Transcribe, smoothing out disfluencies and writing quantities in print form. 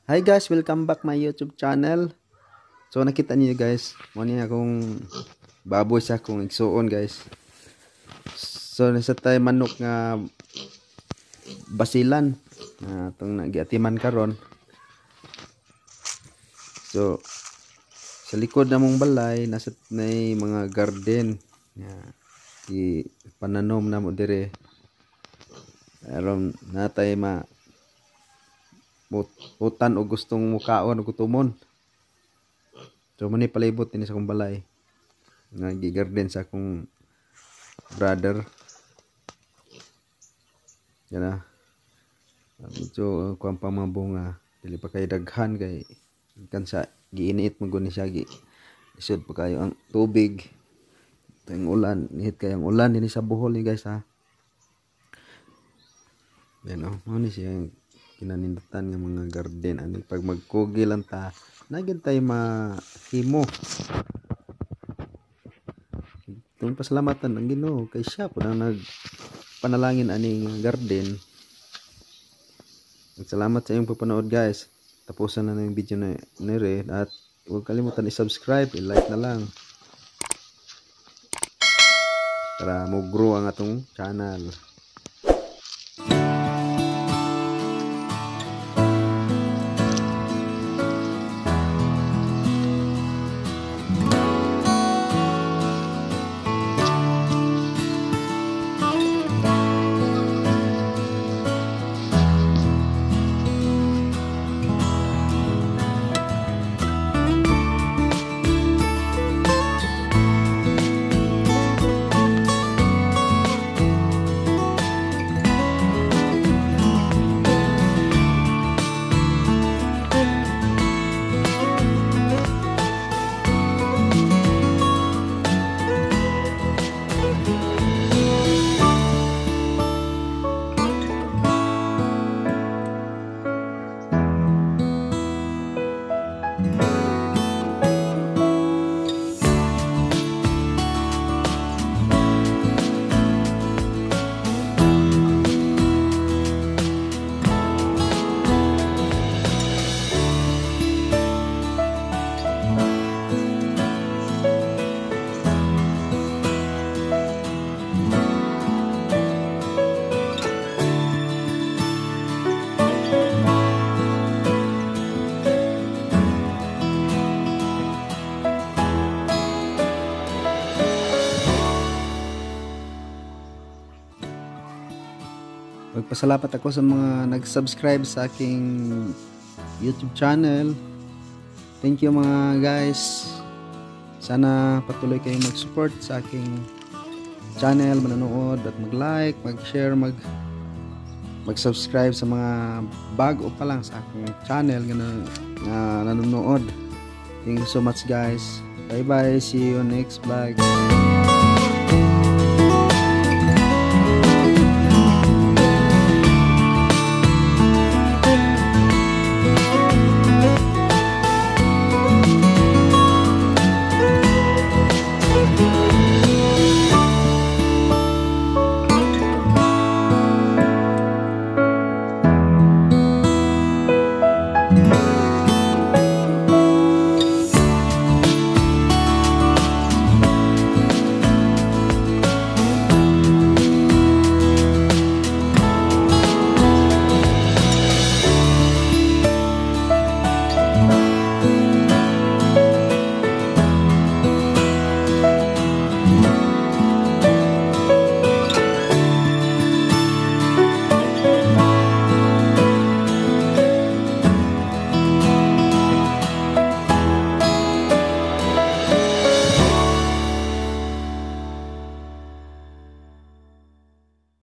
Hi guys, welcome back my YouTube channel. So nakita niyo guys, mo niya akong baboy sa akong igsuon guys. So nasa tay manok nga basilan na tong nagiatiman karon. So sa likod namong balay nasa nay mga garden nga pananom na mo dire. Aron natay utan o gustong mukaon o gutumon. So mani palibot din sa akong balay nga gigarden sa akong brother. Yan na. Medyo kuang pa mga bunga. Dili pa kay daghan kay kan sa giiniit mo guni siya isud pa kayo ang tubig. Tayong ulan, nihit kay ang ulan dinhi sa Bohol ni guys ha. Yan oh, mo ni siya kinanindutan nga mga garden ani pag magkugi lang ta nagyud tay mahimo. Itong pasalamatan ang Ginoo kay siya po nang nagpanalangin ani garden. Salamat sa inyong pagpanood guys. Tapusan na yung video na nire at huwag kalimutan i-subscribe, i-like na lang para mo-grow ang atong channel. Magpasalamat ako sa mga nag-subscribe sa aking YouTube channel. Thank you mga guys. Sana patuloy kayong mag-support sa aking channel, manonood at mag-like, mag-share, mag-subscribe sa mga bago pa lang sa aking channel na nanonood. Thank you so much guys. Bye bye. See you next vlog.